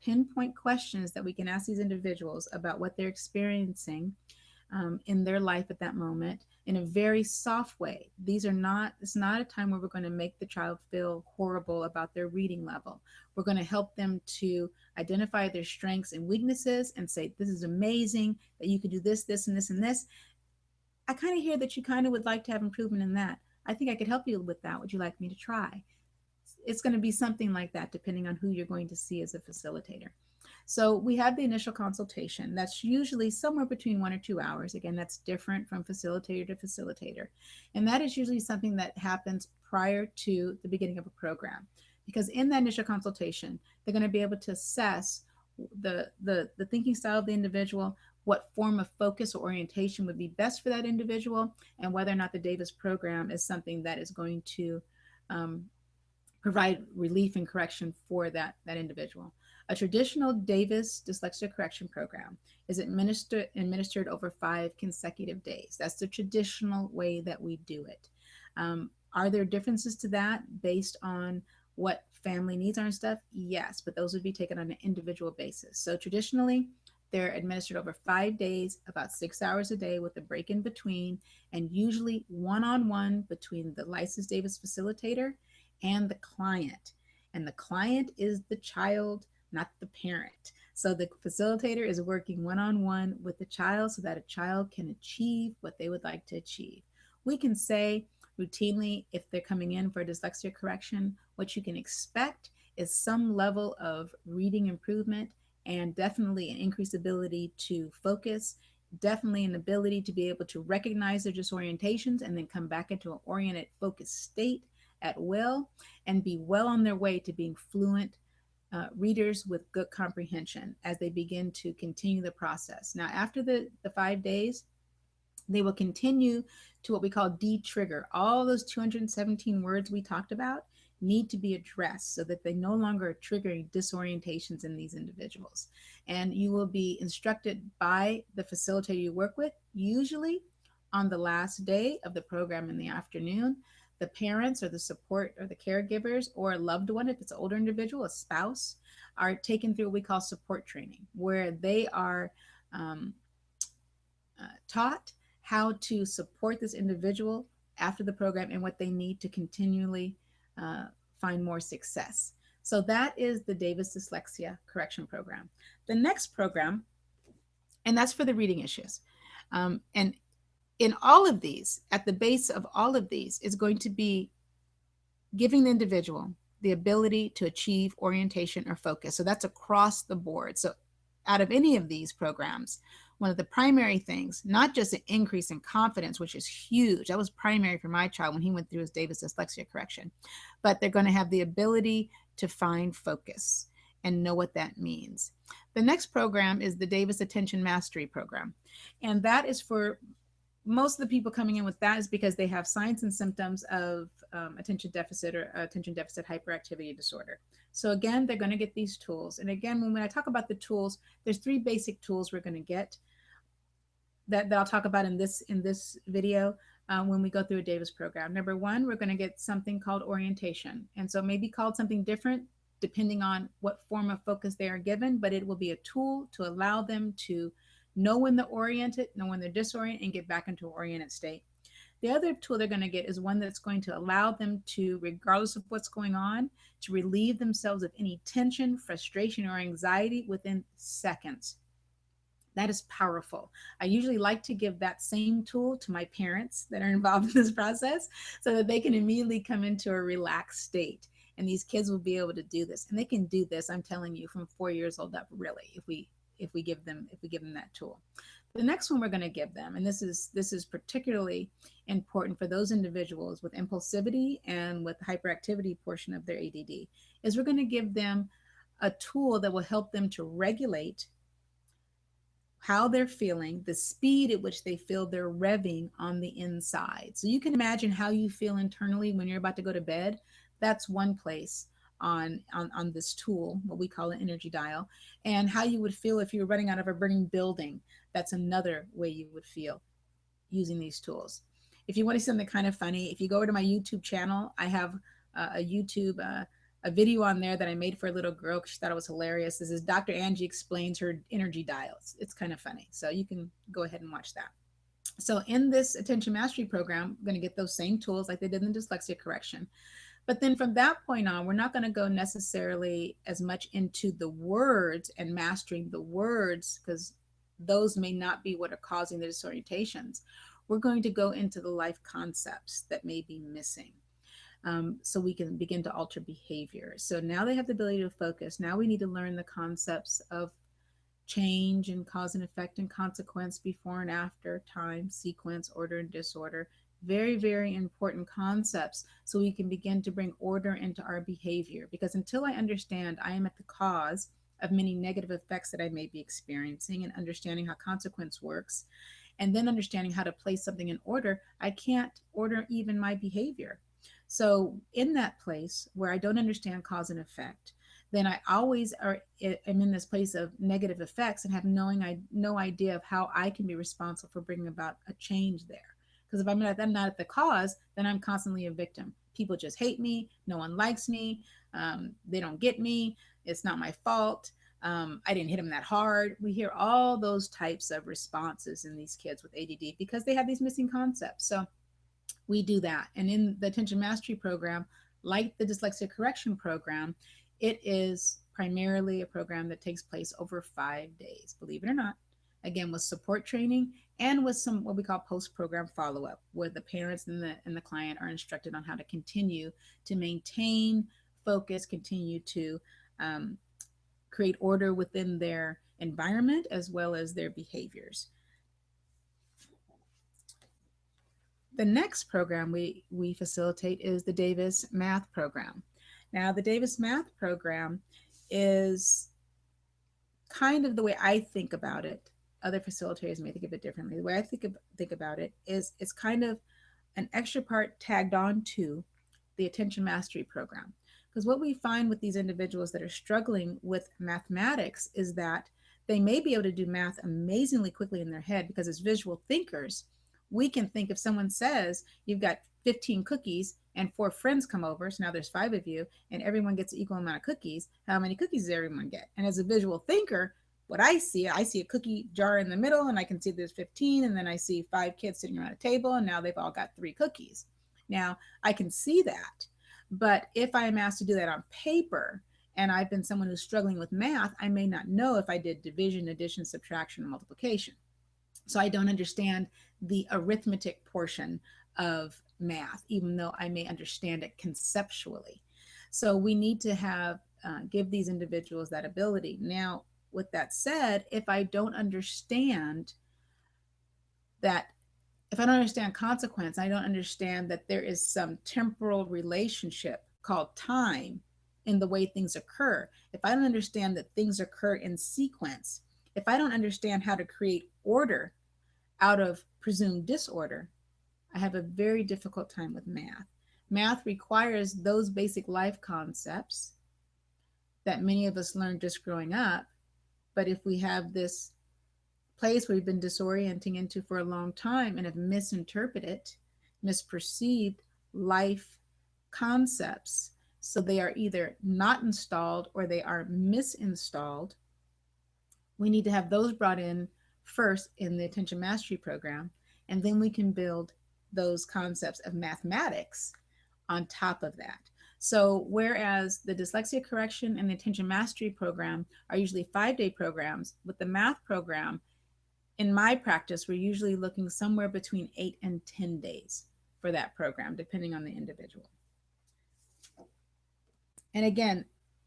A: pinpoint questions that we can ask these individuals about what they're experiencing in their life at that moment in a very soft way. It's not a time where we're going to make the child feel horrible about their reading level. We're going to help them to identify their strengths and weaknesses and say, this is amazing that you can do this, this, and this, and this. I kind of hear that you kind of would like to have improvement in that. I think I could help you with that. Would you like me to try? It's going to be something like that, depending on who you're going to see as a facilitator. So we have the initial consultation. That's usually somewhere between 1 or 2 hours. Again, that's different from facilitator to facilitator. And that is usually something that happens prior to the beginning of a program. Because in that initial consultation, they're going to be able to assess the thinking style of the individual, what form of focus or orientation would be best for that individual, and whether or not the Davis program is something that is going to provide relief and correction for that individual. A traditional Davis dyslexia correction program is administered over 5 consecutive days. That's the traditional way that we do it. Are there differences to that based on what family needs are and stuff? Yes, but those would be taken on an individual basis. So traditionally, they're administered over 5 days, about 6 hours a day with a break in between, and usually one-on-one between the licensed Davis facilitator and the client. And the client is the child, not the parent. So the facilitator is working one-on-one with the child so that a child can achieve what they would like to achieve. We can say routinely, if they're coming in for dyslexia correction, what you can expect is some level of reading improvement and definitely an increased ability to focus, definitely an ability to be able to recognize their disorientations and then come back into an oriented, focused state at will, and be well on their way to being fluent readers with good comprehension as they begin to continue the process. Now, after the 5 days, they will continue to what we call de-trigger. All those 217 words we talked about need to be addressed so that they no longer are triggering disorientations in these individuals. And you will be instructed by the facilitator you work with, usually on the last day of the program in the afternoon. The parents or the support or the caregivers or a loved one, if it's an older individual, a spouse, are taken through what we call support training, where they are taught how to support this individual after the program and what they need to continually find more success. So that is the Davis Dyslexia Correction Program. The next program, and that's for the reading issues. And in all of these, at the base of all of these, is going to be giving the individual the ability to achieve orientation or focus. So that's across the board. So out of any of these programs, one of the primary things, not just an increase in confidence, which is huge. That was primary for my child when he went through his Davis dyslexia correction, but they're going to have the ability to find focus and know what that means. The next program is the Davis Attention Mastery Program. And that is for most of the people coming in with that is because they have signs and symptoms of attention deficit or attention deficit hyperactivity disorder. So again, they're going to get these tools. And again, when I talk about the tools, there's 3 basic tools we're going to get that I'll talk about in this video when we go through a Davis program. Number 1, we're going to get something called orientation. And so maybe called something different depending on what form of focus they are given, but it will be a tool to allow them to know when they're oriented, know when they're disoriented, and get back into an oriented state. The other tool they're going to get is one that's going to allow them to, regardless of what's going on, to relieve themselves of any tension, frustration, or anxiety within seconds. That is powerful. I usually like to give that same tool to my parents that are involved in this process so that they can immediately come into a relaxed state. And these kids will be able to do this. And they can do this, I'm telling you, from 4 years old up, really, if we give them that tool. The next one we're going to give them, and this is particularly important for those individuals with impulsivity and with the hyperactivity portion of their ADD, is we're going to give them a tool that will help them to regulate how they're feeling, the speed at which they feel they're revving on the inside. So you can imagine how you feel internally when you're about to go to bed. That's one place on this tool, what we call an energy dial, and how you would feel if you were running out of a burning building. That's another way you would feel using these tools. if you want to see something kind of funny, if you go over to my YouTube channel, I have a video on there that I made for a little girl because she thought it was hilarious. This is Dr. Angie explains her energy dials. It's kind of funny. So you can go ahead and watch that. So in this attention mastery program, I'm going to get those same tools like they did in dyslexia correction. But then from that point on, we're not going to go necessarily as much into the words and mastering the words, because those may not be what are causing the disorientations. We're going to go into the life concepts that may be missing. So we can begin to alter behavior. So now they have the ability to focus. Now we need to learn the concepts of change and cause and effect and consequence, before and after, time, sequence, order and disorder. Very, very important concepts, so we can begin to bring order into our behavior. Because until I understand I am at the cause of many negative effects that I may be experiencing, and understanding how consequence works, and then understanding how to place something in order, I can't order even my behavior. So in that place where I don't understand cause and effect, then I always am in this place of negative effects and have no idea of how I can be responsible for bringing about a change there. Because if I'm not at the cause, then I'm constantly a victim. People just hate me. No one likes me. They don't get me. It's not my fault. I didn't hit them that hard. We hear all those types of responses in these kids with ADD because they have these missing concepts. So we do that. And in the attention mastery program, like the dyslexia correction program, it is primarily a program that takes place over 5 days, believe it or not. Again, with support training and with some what we call post-program follow-up, where the parents and the client are instructed on how to continue to maintain focus, continue to create order within their environment as well as their behaviors. The next program we facilitate is the Davis Math Program. Now, the Davis Math Program is kind of the way I think about it. Other facilitators may think of it differently. The way I think about it is it's kind of an extra part tagged on to the attention mastery program. Because what we find with these individuals that are struggling with mathematics is that they may be able to do math amazingly quickly in their head, because as visual thinkers, we can think if someone says you've got 15 cookies and 4 friends come over, so now there's 5 of you, and everyone gets an equal amount of cookies, how many cookies does everyone get? And as a visual thinker, what I see a cookie jar in the middle, and I can see there's 15, and then I see 5 kids sitting around a table, and now they've all got 3 cookies. Now, I can see that, but if I am asked to do that on paper, and I've been someone who's struggling with math, I may not know if I did division, addition, subtraction, or multiplication. So I don't understand the arithmetic portion of math, even though I may understand it conceptually. So we need to give these individuals that ability. Now, with that said, if I don't understand consequence, I don't understand that there is some temporal relationship called time in the way things occur. If I don't understand that things occur in sequence, if I don't understand how to create order out of presumed disorder, I have a very difficult time with math. Math requires those basic life concepts that many of us learned just growing up. But if we have this place we've been disorienting into for a long time and have misinterpreted, misperceived life concepts, so they are either not installed or they are misinstalled, we need to have those brought in first in the attention mastery program, and then we can build those concepts of mathematics on top of that. So whereas the dyslexia correction and the attention mastery program are usually 5-day programs, with the math program, in my practice, we're usually looking somewhere between 8 and 10 days for that program, depending on the individual. And again,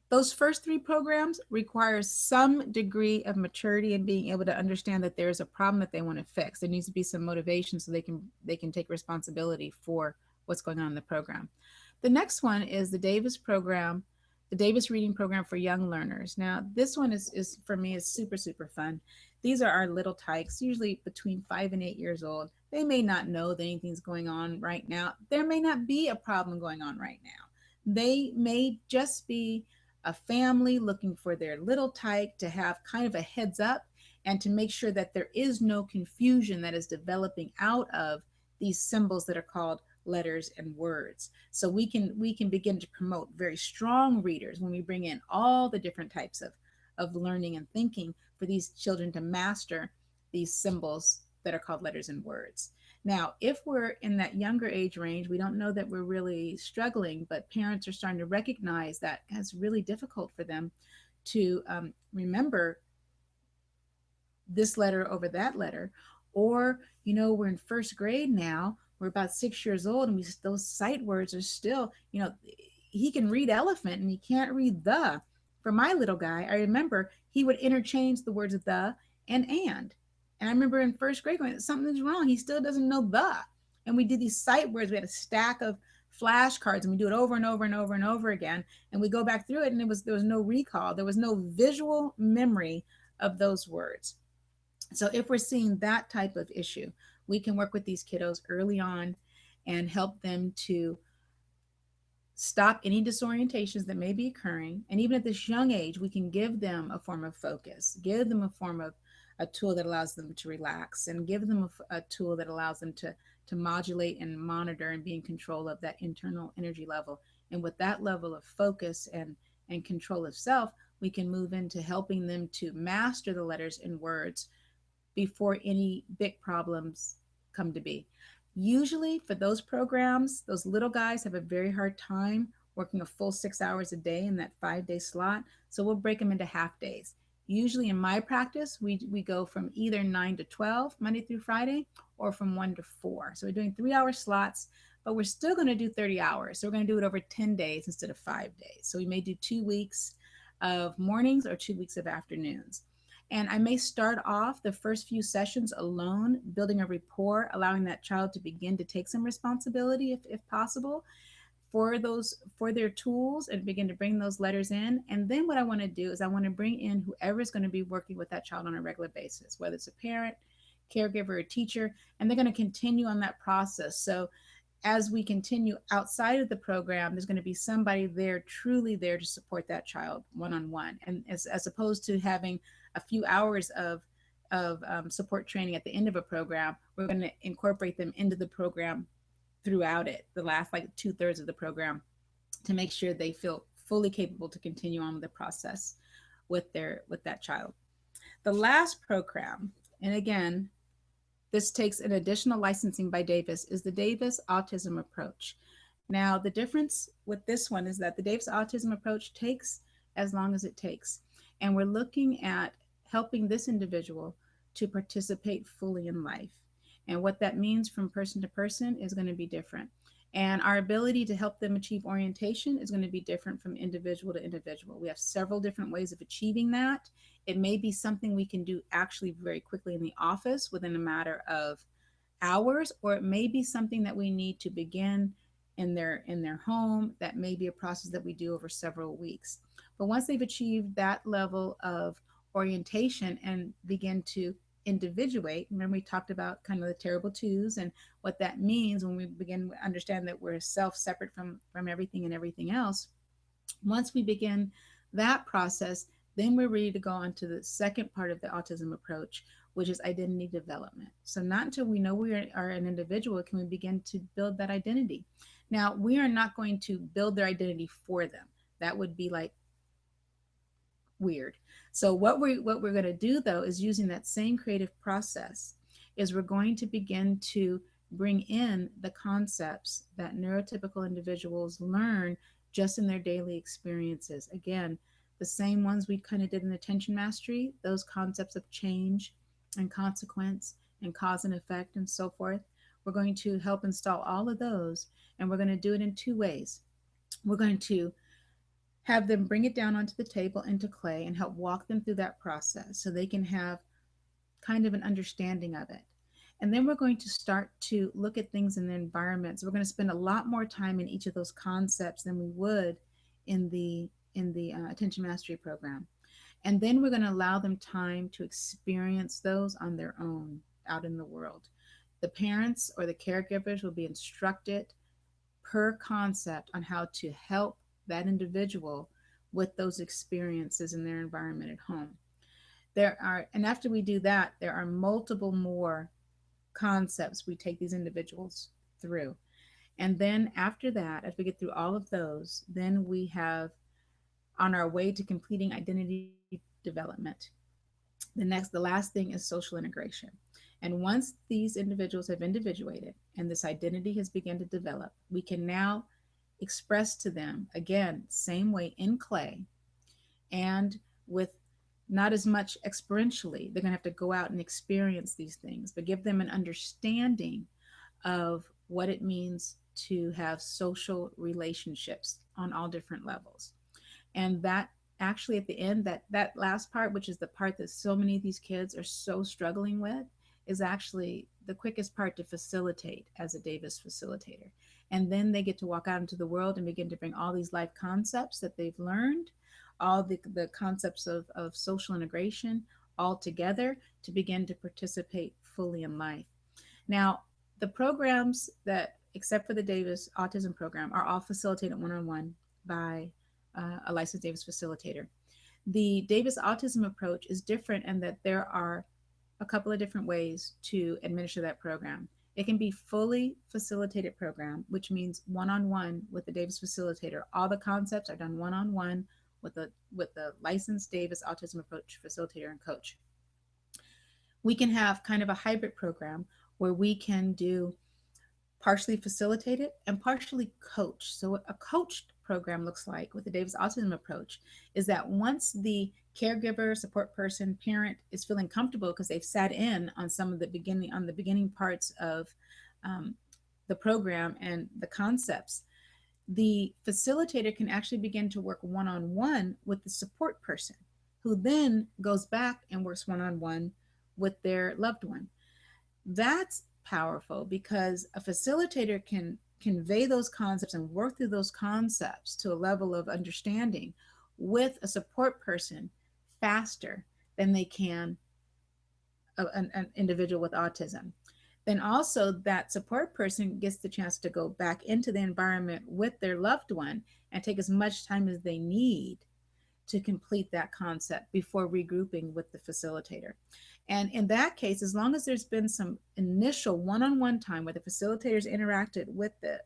A: those first 3 programs require some degree of maturity and being able to understand that there's a problem that they want to fix. There needs to be some motivation so they can take responsibility for what's going on in the program. The next one is the Davis program, the Davis Reading Program for Young Learners. Now, this one is for me, is super, super fun. These are our little tykes, usually between 5 and 8 years old. They may not know that anything's going on right now. There may not be a problem going on right now. They may just be a family looking for their little tyke to have kind of a heads up and to make sure that there is no confusion that is developing out of these symbols that are called letters and words. So we can begin to promote very strong readers when we bring in all the different types of learning and thinking for these children to master these symbols that are called letters and words. Now, if we're in that younger age range, we don't know that we're really struggling, but parents are starting to recognize that it's really difficult for them to remember this letter over that letter. Or, we're in first grade now, we're about 6 years old, and those sight words are still, he can read elephant and he can't read the. For my little guy, I remember he would interchange the words the and. And I remember in first grade going, something's wrong. He still doesn't know the. And we did these sight words. We had a stack of flashcards, and we do it over and over and over and over again. And we go back through it, and there was no recall. There was no visual memory of those words. So if we're seeing that type of issue, we can work with these kiddos early on and help them to stop any disorientations that may be occurring. And even at this young age, we can give them a form of focus, give them a form of a tool that allows them to relax, and give them a tool that allows them to modulate and monitor and be in control of that internal energy level. And with that level of focus and control of self, we can move into helping them to master the letters and words before any big problems come to be. Usually for those programs, those little guys have a very hard time working a full 6 hours a day in that 5-day slot. So we'll break them into half days. Usually in my practice, we go from either 9 to 12, Monday through Friday, or from 1 to 4. So we're doing 3-hour slots, but we're still going to do 30 hours. So we're going to do it over 10 days instead of 5 days. So we may do 2 weeks of mornings or 2 weeks of afternoons. And I may start off the first few sessions alone, building a rapport, allowing that child to begin to take some responsibility, if possible, for their tools, and begin to bring those letters in. And then what I want to do is I want to bring in whoever is going to be working with that child on a regular basis, whether it's a parent, caregiver, or teacher, and they're going to continue on that process. So as we continue outside of the program, there's going to be somebody there, truly there to support that child one-on-one. And as opposed to having a few hours of support training at the end of a program, we're going to incorporate them into the program throughout it, the last like 2/3 of the program, to make sure they feel fully capable to continue on with the process with that child. The last program, and again, this takes an additional licensing by Davis, is the Davis Autism Approach. Now, the difference with this one is that the Davis Autism Approach takes as long as it takes. And we're looking at helping this individual to participate fully in life. And what that means from person to person is going to be different. And our ability to help them achieve orientation is going to be different from individual to individual. We have several different ways of achieving that. It may be something we can do actually very quickly in the office within a matter of hours, or it may be something that we need to begin in their home. That may be a process that we do over several weeks. But once they've achieved that level of orientation and begin to individuate, remember we talked about kind of the terrible twos and what that means when we begin to understand that we're separate from everything and everything else. Once we begin that process, then we're ready to go on to the second part of the autism approach, which is identity development. So not until we know we are an individual can we begin to build that identity. Now, we are not going to build their identity for them. That would be like weird. So what we're going to do, though, is using that same creative process, is we're going to begin to bring in the concepts that neurotypical individuals learn just in their daily experiences. Again, the same ones we kind of did in attention mastery, those concepts of change and consequence and cause and effect and so forth. We're going to help install all of those, and we're going to do it in 2 ways. We're going to have them bring it down onto the table into clay and help walk them through that process so they can have kind of an understanding of it. And then we're going to start to look at things in the environment. So we're going to spend a lot more time in each of those concepts than we would in the attention mastery program. And then we're going to allow them time to experience those on their own out in the world. The parents or the caregivers will be instructed per concept on how to help that individual with those experiences in their environment at home. And after we do that, there are multiple more concepts we take these individuals through. And then after that, as we get through all of those, then we have on our way to completing identity development. The last thing is social integration. And once these individuals have individuated and this identity has begun to develop, we can now express to them, again, same way in clay and with not as much experientially. They're going to have to go out and experience these things, but give them an understanding of what it means to have social relationships on all different levels. And that actually at the end, that last part, which is the part that so many of these kids are so struggling with, is actually the quickest part to facilitate as a Davis facilitator. And then they get to walk out into the world and begin to bring all these life concepts that they've learned, all the concepts of social integration all together to begin to participate fully in life. Now, the programs that, except for the Davis Autism Program, are all facilitated one-on-one by a licensed Davis facilitator. The Davis Autism approach is different in that there are a couple of different ways to administer that program. It can be fully facilitated program, which means one-on-one with the Davis facilitator. All the concepts are done one-on-one with the licensed Davis Autism approach facilitator and coach. We can have kind of a hybrid program where we can do partially facilitated and partially coached. So a coached program looks like with the Davis Autism approach is that once the caregiver, support person, parent is feeling comfortable because they've sat in on some of the beginning parts of the program and the concepts, the facilitator can actually begin to work one-on-one with the support person, who then goes back and works one-on-one with their loved one. That's powerful because a facilitator can convey those concepts and work through those concepts to a level of understanding with a support person faster than they can an individual with autism. Then also that support person gets the chance to go back into the environment with their loved one and take as much time as they need to complete that concept before regrouping with the facilitator. And in that case, as long as there's been some initial one-on-one time where the facilitators interacted with the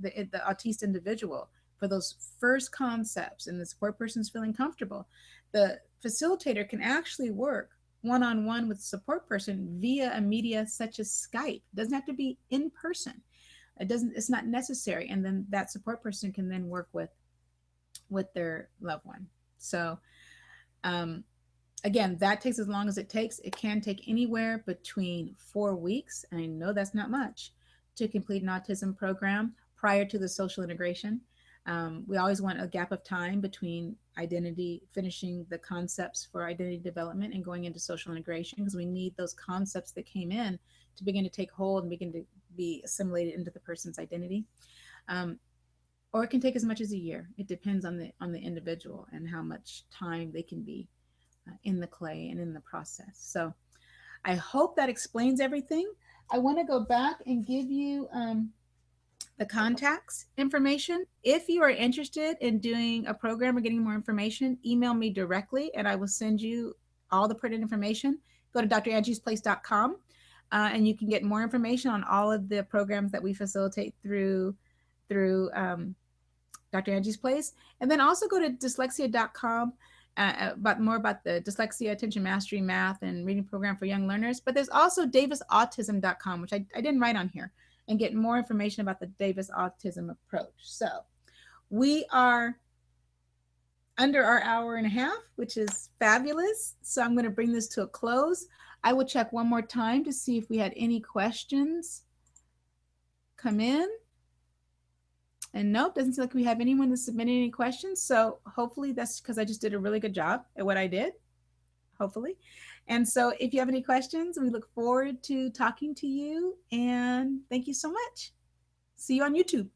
A: autist individual for those first concepts and the support person's feeling comfortable, the facilitator can actually work one-on-one with the support person via a media such as Skype. It doesn't have to be in person. It's not necessary. And then that support person can then work with their loved one. So again, that takes as long as it takes. It can take anywhere between 4 weeks, and I know that's not much, to complete an autism program prior to the social integration. We always want a gap of time between finishing the concepts for identity development and going into social integration, because we need those concepts that came in to begin to take hold and begin to be assimilated into the person's identity. Or it can take as much as a year. It depends on the individual and how much time they can be in the clay and in the process. So I hope that explains everything. I want to go back and give you the contacts information. If you are interested in doing a program or getting more information, email me directly and I will send you all the pertinent information. Go to drangiesplace.com and you can get more information on all of the programs that we facilitate through Dr. Angie's Place. And then also go to dyslexia.com more about the dyslexia, attention mastery, math, and reading program for young learners. But there's also davisautism.com, which I didn't write on here, and get more information about the Davis Autism approach. So we are under our hour and a half, which is fabulous. So I'm going to bring this to a close. I will check one more time to see if we had any questions come in. And nope, doesn't seem like we have anyone that submitted any questions. So hopefully that's because I just did a really good job at what I did, hopefully. And so if you have any questions, we look forward to talking to you. And thank you so much. See you on YouTube.